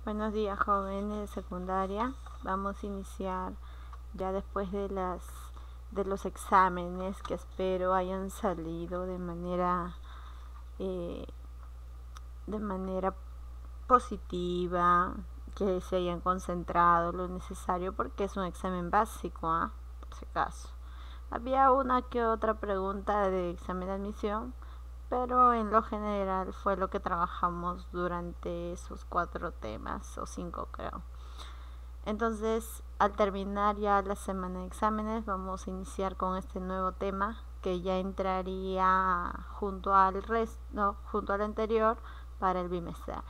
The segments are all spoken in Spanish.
Buenos días, jóvenes de secundaria. Vamos a iniciar ya después de los exámenes que espero hayan salido eh, de manera positiva, que se hayan concentrado lo necesario porque es un examen básico, por si acaso. Había una que otra pregunta de examen de admisión, pero en lo general fue lo que trabajamos durante esos 4 temas o 5, creo. Entonces, al terminar ya la semana de exámenes, vamos a iniciar con este nuevo tema que ya entraría junto al anterior para el bimestral.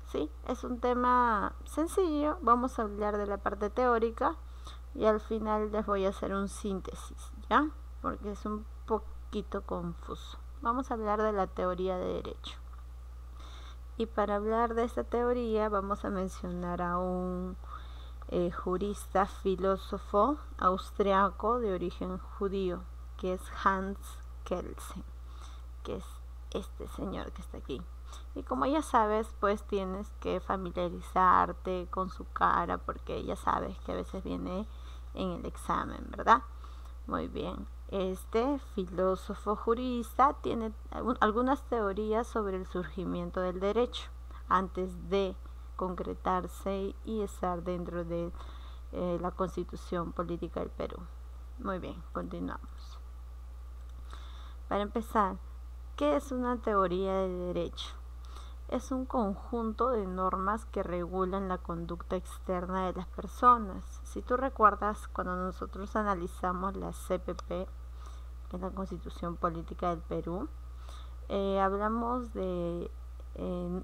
Sí, es un tema sencillo. Vamos a hablar de la parte teórica y al final les voy a hacer un síntesis, ¿ya? Porque es un poquito confuso. Vamos a hablar de la teoría de derecho. Y para hablar de esta teoría vamos a mencionar a un jurista, filósofo austriaco de origen judío, que es Hans Kelsen, que es este señor que está aquí. Y como ya sabes, pues tienes que familiarizarte con su cara, porque ya sabes que a veces viene en el examen, ¿verdad? Muy bien. Este filósofo jurista tiene algunas teorías sobre el surgimiento del derecho antes de concretarse y estar dentro de la Constitución Política del Perú. Muy bien, continuamos. Para empezar, ¿qué es una teoría de derecho? Es un conjunto de normas que regulan la conducta externa de las personas. Si tú recuerdas, cuando nosotros analizamos la CPP, que es la Constitución Política del Perú, hablamos de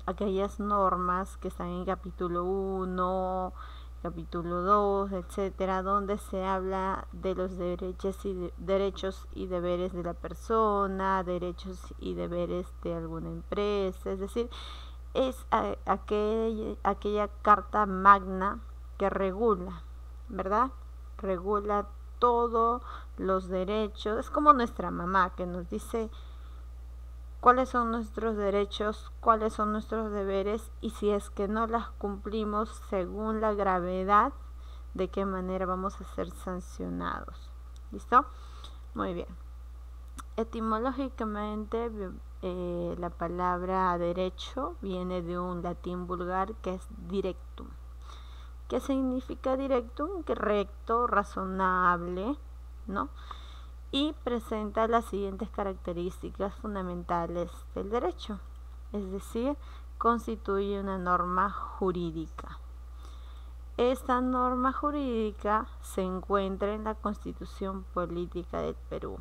aquellas normas que están en capítulo 1, capítulo 2, etcétera, donde se habla de los derechos y deberes de la persona, derechos y deberes de alguna empresa, es decir, es aquella carta magna que regula, ¿verdad? Regula todos los derechos. Es como nuestra mamá que nos dice cuáles son nuestros derechos, cuáles son nuestros deberes y si es que no las cumplimos según la gravedad, de qué manera vamos a ser sancionados. ¿Listo? Muy bien. Etimológicamente, la palabra derecho viene de un latín vulgar que es directum. ¿Qué significa directum? Que recto, razonable, ¿no? Y presenta las siguientes características fundamentales del derecho, es decir, constituye una norma jurídica. Esta norma jurídica se encuentra en la Constitución Política del Perú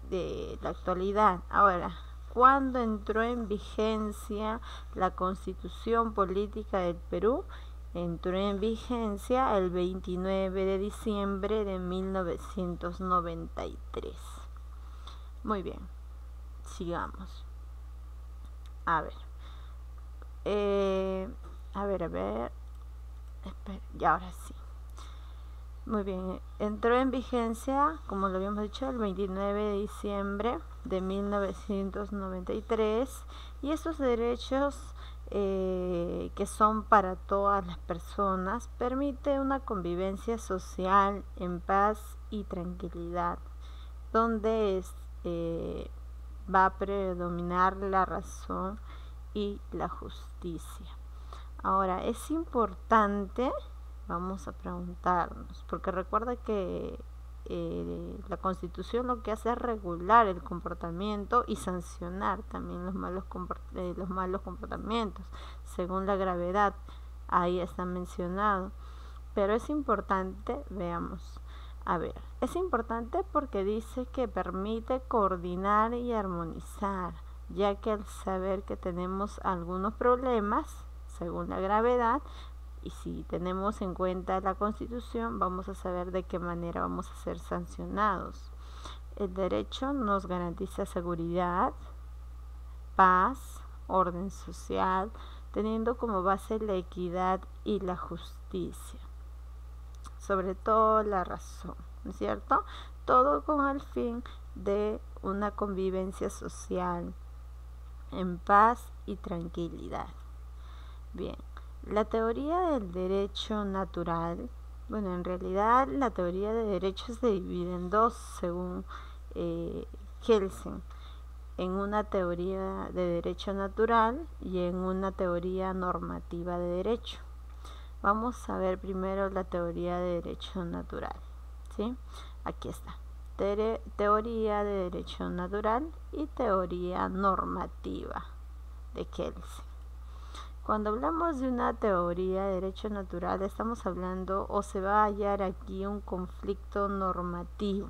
de la actualidad. Ahora, ¿cuándo entró en vigencia la Constitución Política del Perú? Entró en vigencia el 29 de diciembre de 1993. Muy bien, sigamos. A ver. Espera, y ahora sí. Muy bien, entró en vigencia, como lo habíamos dicho, el 29 de diciembre de 1993 y estos derechos que son para todas las personas permite una convivencia social en paz y tranquilidad, donde va a predominar la razón y la justicia. Ahora, es importante, vamos a preguntarnos, porque recuerda que la Constitución lo que hace es regular el comportamiento y sancionar también los malos comportamientos según la gravedad. Ahí está mencionado. Pero es importante, veamos, es importante porque dice que permite coordinar y armonizar, ya que al saber que tenemos algunos problemas según la gravedad, y si tenemos en cuenta la Constitución, vamos a saber de qué manera vamos a ser sancionados. El derecho nos garantiza seguridad, paz, orden social, teniendo como base la equidad y la justicia. Sobre todo la razón, ¿no es cierto? Todo con el fin de una convivencia social en paz y tranquilidad. Bien, La teoría del derecho natural, bueno, en realidad la teoría de derecho se divide en dos, según Kelsen, en una teoría de derecho natural y en una teoría normativa de derecho. Vamos a ver primero la teoría de derecho natural, ¿sí? Aquí está. Teoría de derecho natural y teoría normativa de Kelsen. Cuando hablamos de una teoría de derecho natural, estamos hablando o se va a hallar aquí un conflicto normativo.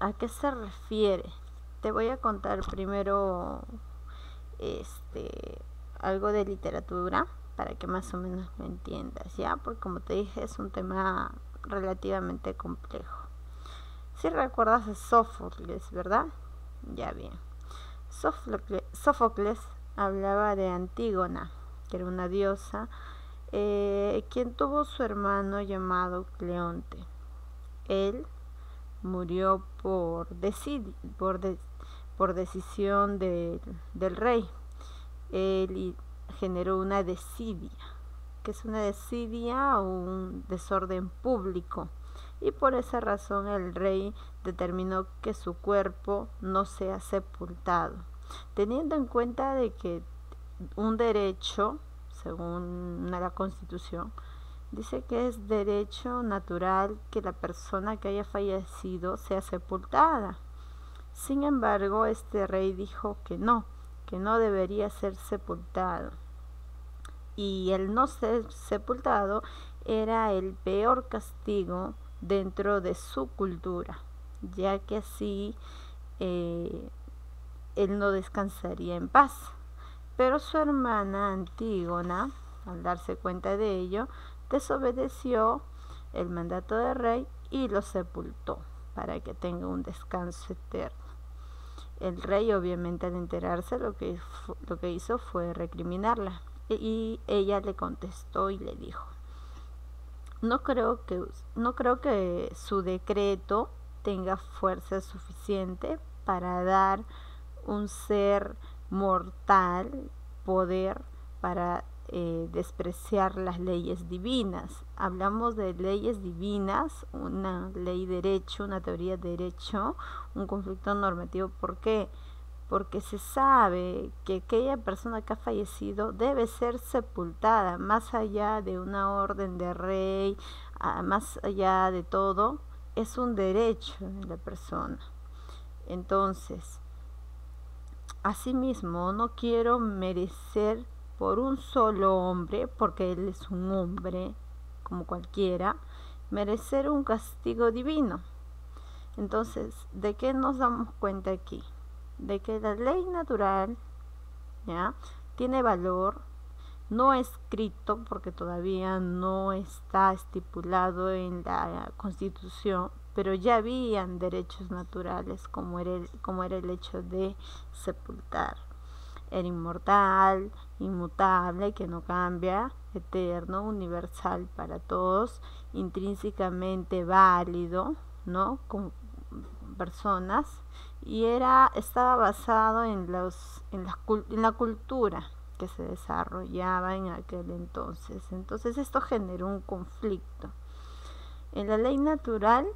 ¿A qué se refiere? Te voy a contar primero algo de literatura para que más o menos lo entiendas, ¿ya? Porque como te dije, es un tema relativamente complejo. Si recuerdas a Sófocles, ¿verdad? Ya bien. Sófocles hablaba de Antígona, que era una diosa, quien tuvo su hermano llamado Cleonte. Él murió por decisión del rey. Él generó una desidia, que es una desidia o un desorden público, y por esa razón el rey determinó que su cuerpo no sea sepultado, teniendo en cuenta de que un derecho, según la Constitución, dice que es derecho natural que la persona que haya fallecido sea sepultada. Sin embargo, este rey dijo que no debería ser sepultado. Y el no ser sepultado era el peor castigo dentro de su cultura, ya que así él no descansaría en paz. Pero su hermana Antígona, al darse cuenta de ello, desobedeció el mandato del rey y lo sepultó para que tenga un descanso eterno. El rey, obviamente, al enterarse, lo que hizo fue recriminarla, y ella le contestó y le dijo: no creo que su decreto tenga fuerza suficiente para dar un ser mortal poder para despreciar las leyes divinas. Hablamos de leyes divinas, una ley de derecho, una teoría de derecho, un conflicto normativo. ¿Por qué? Porque se sabe que aquella persona que ha fallecido debe ser sepultada, más allá de una orden de rey, más allá de todo, es un derecho de la persona. Entonces, asimismo, no quiero merecer por un solo hombre, porque él es un hombre como cualquiera, merecer un castigo divino. Entonces, ¿de qué nos damos cuenta aquí? De que la ley natural, ¿ya?, tiene valor, no escrito, porque todavía no está estipulado en la Constitución, pero ya habían derechos naturales, como era el hecho de sepultar. Era inmortal, inmutable, que no cambia, eterno, universal para todos, intrínsecamente válido, ¿no?, como personas, y estaba basado en la cultura que se desarrollaba en aquel entonces. Entonces esto generó un conflicto. En la ley natural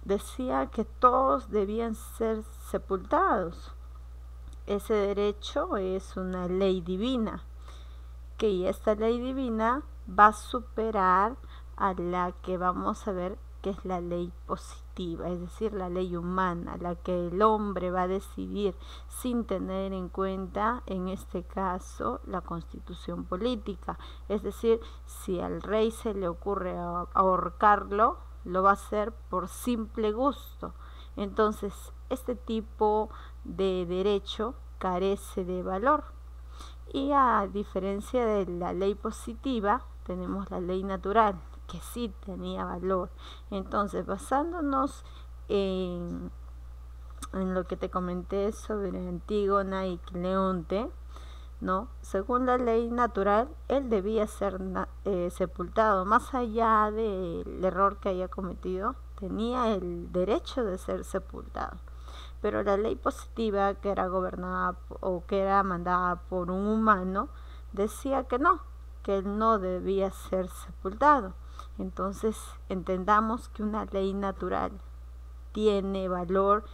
decía que todos debían ser sepultados. Ese derecho es una ley divina, que esta ley divina va a superar a la que vamos a ver, que es la ley positiva, es decir, la ley humana, la que el hombre va a decidir sin tener en cuenta, en este caso, la Constitución política. Es decir, si al rey se le ocurre ahorcarlo, lo va a hacer por simple gusto. Entonces, este tipo de derecho carece de valor. Y a diferencia de la ley positiva, tenemos la ley natural, que sí tenía valor. Entonces, basándonos en lo que te comenté sobre Antígona y Cleonte, ¿no?, según la ley natural, él debía ser sepultado. Más allá del error que haya cometido, tenía el derecho de ser sepultado. Pero la ley positiva, que era gobernada o que era mandada por un humano, decía que él no debía ser sepultado. Entonces entendamos que una ley natural tiene valor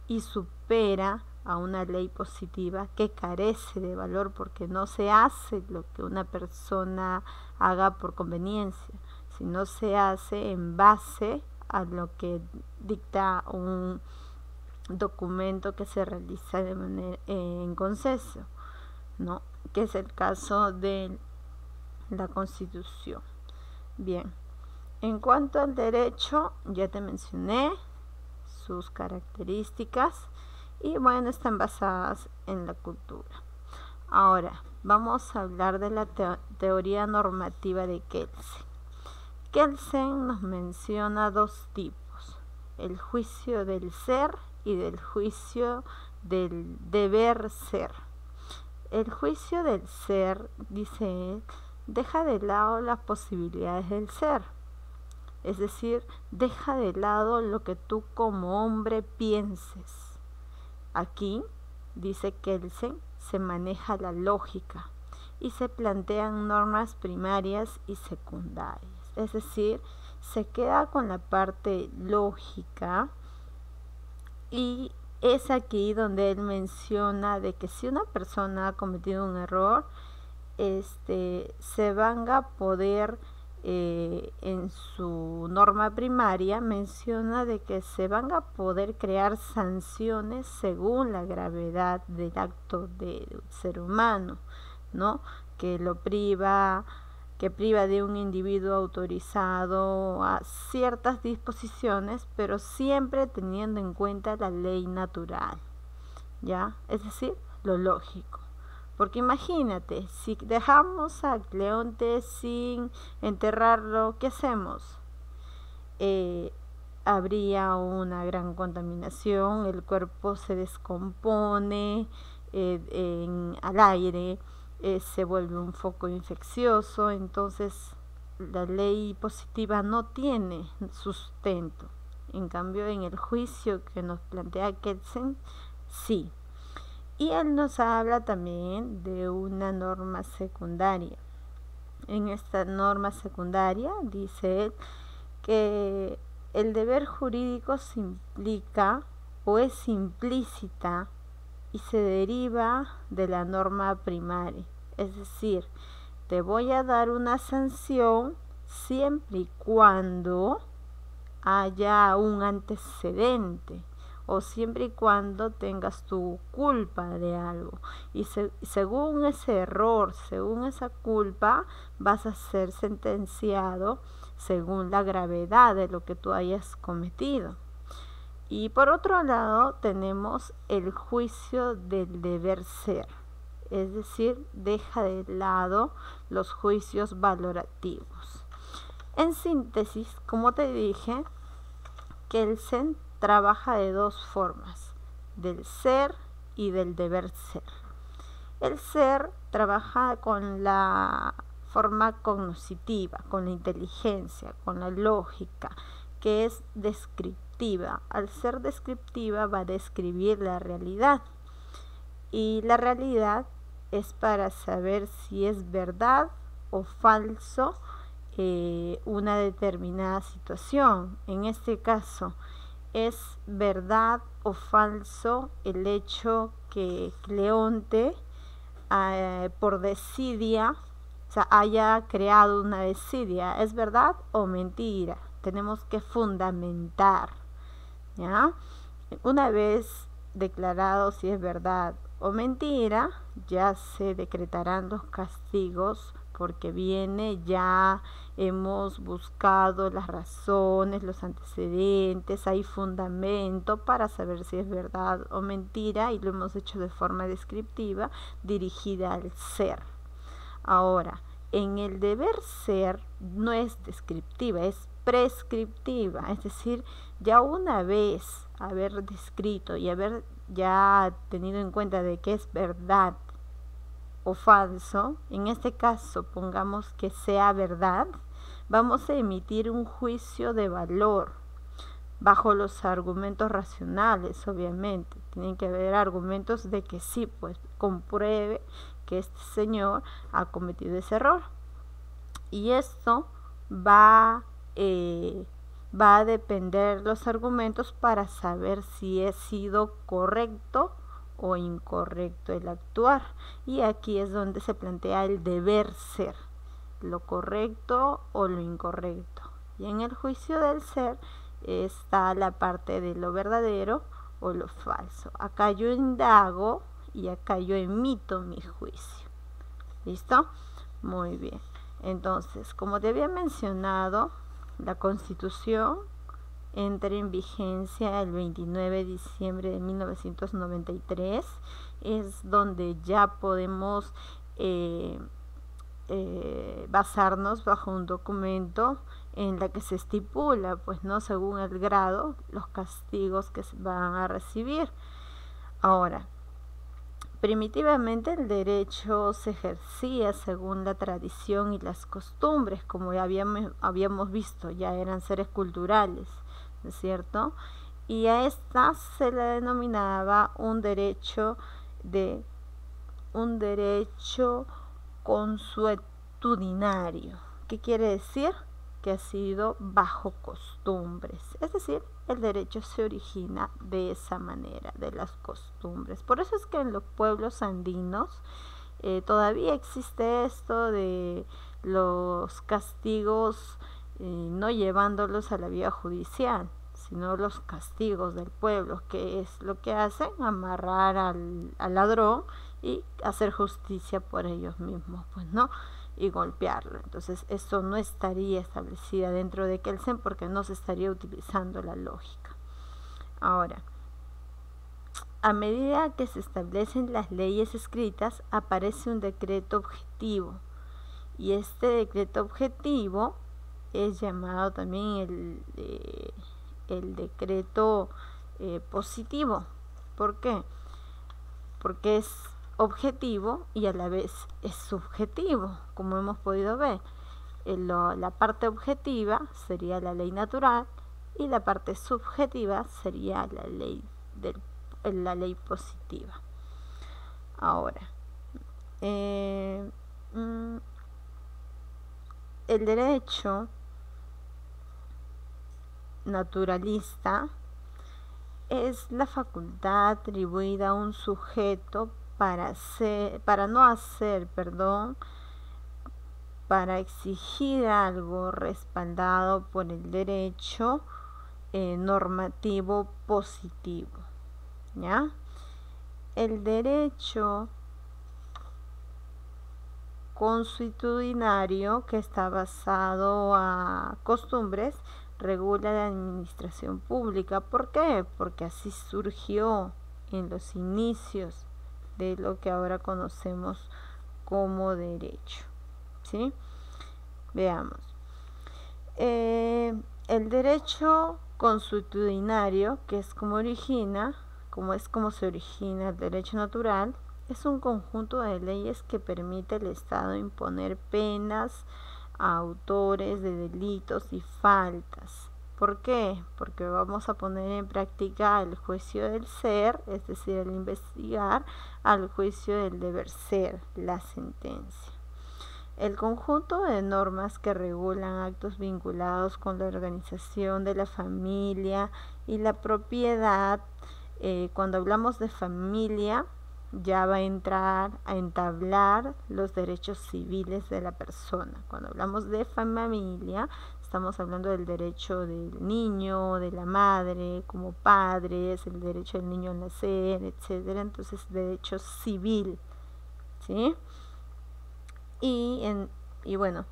y supera a una ley positiva que carece de valor porque no se hace lo que una persona haga por conveniencia, sino se hace en base a lo que dicta un documento que se realiza de manera en consenso, ¿no? Que es el caso de la Constitución. Bien, en cuanto al derecho, ya te mencioné sus características y bueno, están basadas en la cultura. Ahora, vamos a hablar de la teoría normativa de Kelsen. Kelsen nos menciona dos tipos, el juicio del ser y del juicio del deber ser. El juicio del ser, dice él, deja de lado las posibilidades del ser. Es decir, deja de lado lo que tú como hombre pienses. Aquí, dice Kelsen, se maneja la lógica y se plantean normas primarias y secundarias. Es decir, se queda con la parte lógica y es aquí donde él menciona de que si una persona ha cometido un error, se van a poder en su norma primaria menciona de que se van a poder crear sanciones según la gravedad del acto del ser humano, ¿no? Que priva de un individuo autorizado a ciertas disposiciones, pero siempre teniendo en cuenta la ley natural, ¿ya? Es decir, lo lógico. Porque imagínate, si dejamos a Cleonte sin enterrarlo, ¿qué hacemos? Habría una gran contaminación, el cuerpo se descompone al aire, se vuelve un foco infeccioso, entonces la ley positiva no tiene sustento. En cambio, en el juicio que nos plantea Kelsen, sí. Y él nos habla también de una norma secundaria. En esta norma secundaria dice él que el deber jurídico se implica o es implícita y se deriva de la norma primaria. Es decir, te voy a dar una sanción siempre y cuando haya un antecedente o siempre y cuando tengas tu culpa de algo y según ese error, según esa culpa, vas a ser sentenciado según la gravedad de lo que tú hayas cometido. Y por otro lado tenemos el juicio del deber ser, es decir, deja de lado los juicios valorativos. En síntesis, como te dije, Kelsen trabaja de dos formas, del ser y del deber ser. El ser trabaja con la forma cognitiva, con la inteligencia, con la lógica, que es descriptiva. Al ser descriptiva va a describir la realidad. Y la realidad es para saber si es verdad o falso una determinada situación. En este caso, ¿es verdad o falso el hecho que Cleonte por desidia, o sea, haya creado una desidia? ¿Es verdad o mentira? Tenemos que fundamentar, ¿ya? Una vez declarado si es verdad o mentira, ya se decretarán los castigos porque ya hemos buscado las razones, los antecedentes, hay fundamento para saber si es verdad o mentira y lo hemos hecho de forma descriptiva dirigida al ser. Ahora, en el deber ser no es descriptiva, es prescriptiva, es decir, ya una vez haber descrito y haber ya tenido en cuenta de que es verdad o falso, en este caso pongamos que sea verdad, vamos a emitir un juicio de valor bajo los argumentos racionales, obviamente. Tienen que haber argumentos de que sí, pues compruebe que este señor ha cometido ese error. Y esto va a depender los argumentos para saber si ha sido correcto o incorrecto el actuar. Y aquí es donde se plantea el deber ser, lo correcto o lo incorrecto. Y en el juicio del ser está la parte de lo verdadero o lo falso. Acá yo indago y acá yo emito mi juicio. ¿Listo? Muy bien. Entonces, como te había mencionado, la Constitución entra en vigencia el 29 de diciembre de 1993. Es donde ya podemos basarnos bajo un documento en la que se estipula, pues no, según el grado, los castigos que se van a recibir. Ahora, primitivamente el derecho se ejercía según la tradición y las costumbres, como ya habíamos visto, ya eran seres culturales, ¿no es cierto? Y a estas se le denominaba un derecho consuetudinario. ¿Qué quiere decir? Que ha sido bajo costumbres. Es decir, el derecho se origina de esa manera, de las costumbres. Por eso es que en los pueblos andinos todavía existe esto de los castigos, no llevándolos a la vía judicial, sino los castigos del pueblo, que es lo que hacen, amarrar al ladrón y hacer justicia por ellos mismos, pues no, y golpearlo. Entonces eso no estaría establecida dentro de Kelsen porque no se estaría utilizando la lógica. Ahora, a medida que se establecen las leyes escritas, aparece un decreto objetivo, y este decreto objetivo es llamado también el decreto positivo. ¿Por qué? Porque es objetivo y a la vez es subjetivo, como hemos podido ver. La parte objetiva sería la ley natural y la parte subjetiva sería la ley positiva. Ahora, el derecho naturalista es la facultad atribuida a un sujeto para exigir algo respaldado por el derecho normativo positivo, ¿ya? El derecho consuetudinario, que está basado a costumbres, regula la administración pública. ¿Por qué? Porque así surgió en los inicios de lo que ahora conocemos como derecho, ¿sí? Veamos. El derecho consuetudinario, que es como se origina el derecho natural, es un conjunto de leyes que permite al Estado imponer penas a autores de delitos y faltas. ¿Por qué? Porque vamos a poner en práctica el juicio del ser, es decir, el investigar, al juicio del deber ser, la sentencia. El conjunto de normas que regulan actos vinculados con la organización de la familia y la propiedad, cuando hablamos de familia, ya va a entrar a entablar los derechos civiles de la persona. Cuando hablamos de familia, estamos hablando del derecho del niño, de la madre como padres, el derecho del niño a nacer, etcétera. Entonces, derecho civil, ¿sí? Y bueno,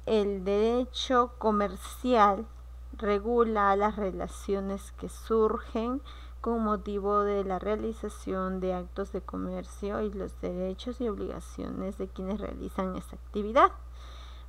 el derecho comercial regula las relaciones que surgen con motivo de la realización de actos de comercio y los derechos y obligaciones de quienes realizan esta actividad.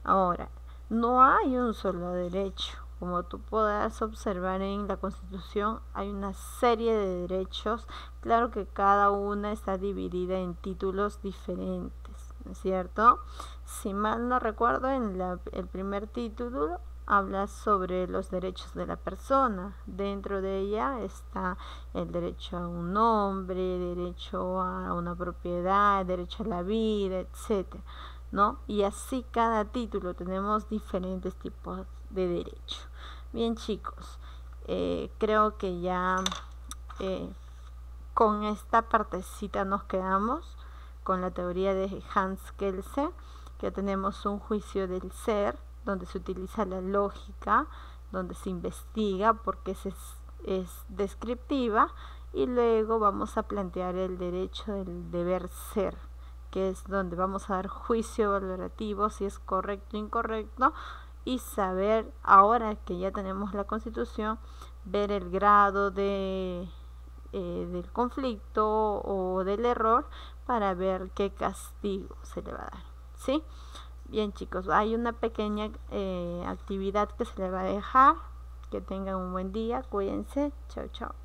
Ahora, no hay un solo derecho. Como tú podrás observar en la Constitución, hay una serie de derechos. Claro que cada una está dividida en títulos diferentes, ¿no es cierto? Si mal no recuerdo, en el primer título habla sobre los derechos de la persona. Dentro de ella está el derecho a un nombre, derecho a una propiedad, derecho a la vida, etcétera, ¿no? Y así cada título tenemos diferentes tipos de derecho. Bien, chicos, creo que ya con esta partecita nos quedamos con la teoría de Hans Kelsen, que tenemos un juicio del ser, donde se utiliza la lógica, donde se investiga porque es descriptiva, y luego vamos a plantear el derecho del deber ser, que es donde vamos a dar juicio valorativo si es correcto o incorrecto, y saber, ahora que ya tenemos la Constitución, ver el grado del conflicto o del error para ver qué castigo se le va a dar, ¿sí? Bien, chicos, hay una pequeña actividad que se le va a dejar. Que tengan un buen día, cuídense, chao chao.